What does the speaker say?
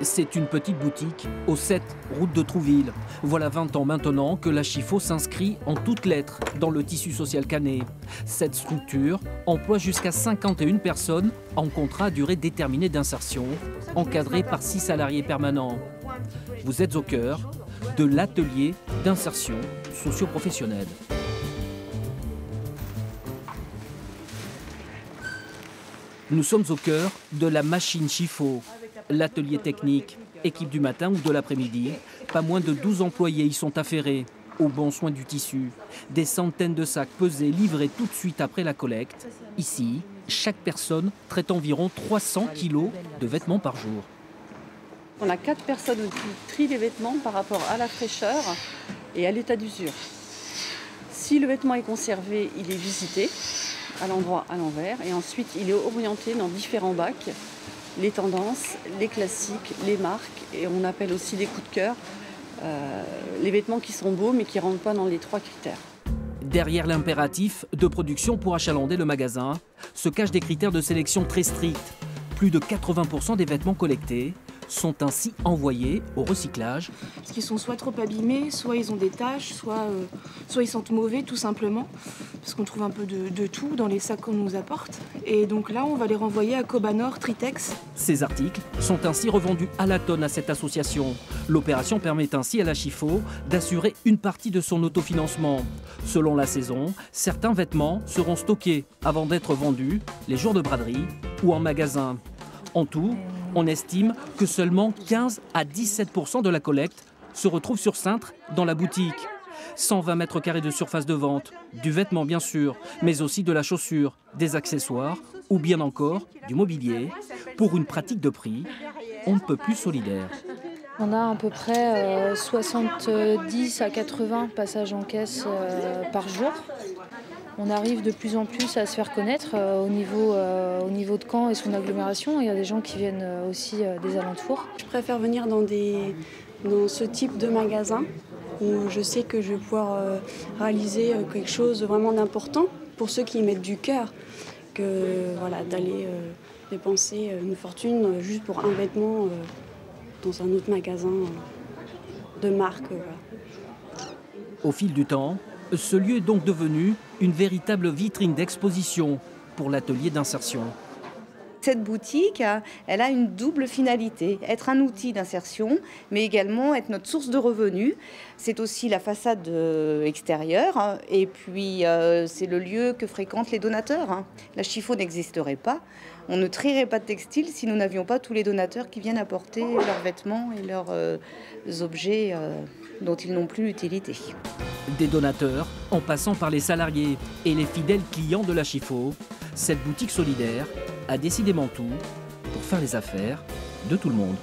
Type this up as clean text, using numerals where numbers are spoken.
C'est une petite boutique au 7 route de Trouville. Voilà 20 ans maintenant que la Chiffaut s'inscrit en toutes lettres dans le tissu social canet. Cette structure emploie jusqu'à 51 personnes en contrat à durée déterminée d'insertion, encadrés par 6 salariés permanents. Vous êtes au cœur de l'atelier d'insertion socio-professionnelle. Nous sommes au cœur de la machine Chiffaut. L'atelier technique, équipe du matin ou de l'après-midi, pas moins de 12 employés y sont affairés, au bon soin du tissu. Des centaines de sacs pesés, livrés tout de suite après la collecte. Ici, chaque personne traite environ 300 kilos de vêtements par jour. On a 4 personnes qui trient les vêtements par rapport à la fraîcheur et à l'état d'usure. Si le vêtement est conservé, il est visité à l'endroit, à l'envers, et ensuite il est orienté dans différents bacs. Les tendances, les classiques, les marques, et on appelle aussi les coups de cœur, les vêtements qui sont beaux mais qui ne rentrent pas dans les 3 critères. Derrière l'impératif de production pour achalander le magasin, se cachent des critères de sélection très stricts. Plus de 80% des vêtements collectés sont ainsi envoyés au recyclage. Parce qu'ils sont soit trop abîmés, soit ils ont des taches, soit ils sentent mauvais tout simplement. Parce qu'on trouve un peu de tout dans les sacs qu'on nous apporte. Et donc là, on va les renvoyer à Cobanor, Tritex. Ces articles sont ainsi revendus à la tonne à cette association. L'opération permet ainsi à la Chiffaut d'assurer une partie de son autofinancement. Selon la saison, certains vêtements seront stockés avant d'être vendus les jours de braderie ou en magasin. En tout, on estime que seulement 15 à 17% de la collecte se retrouve sur cintre dans la boutique. 120 mètres carrés de surface de vente, du vêtement bien sûr, mais aussi de la chaussure, des accessoires ou bien encore du mobilier, pour une pratique de prix on ne peut plus solidaire. On a à peu près 70 à 80 passages en caisse par jour. On arrive de plus en plus à se faire connaître au niveau de Caen et son agglomération. Il y a des gens qui viennent aussi des alentours. Je préfère venir dans ce type de magasin où je sais que je vais pouvoir réaliser quelque chose vraiment d'important pour ceux qui y mettent du cœur, que voilà, d'aller dépenser une fortune juste pour un vêtement dans un autre magasin de marque. Voilà. Au fil du temps, ce lieu est donc devenu une véritable vitrine d'exposition pour l'atelier d'insertion. Cette boutique, elle a une double finalité, être un outil d'insertion, mais également être notre source de revenus. C'est aussi la façade extérieure, et puis c'est le lieu que fréquentent les donateurs. La Chiffaut n'existerait pas. On ne trierait pas de textiles si nous n'avions pas tous les donateurs qui viennent apporter leurs vêtements et leurs objets dont ils n'ont plus l'utilité. Des donateurs, en passant par les salariés et les fidèles clients de la Chiffaut, cette boutique solidaire a décidément tout pour faire les affaires de tout le monde.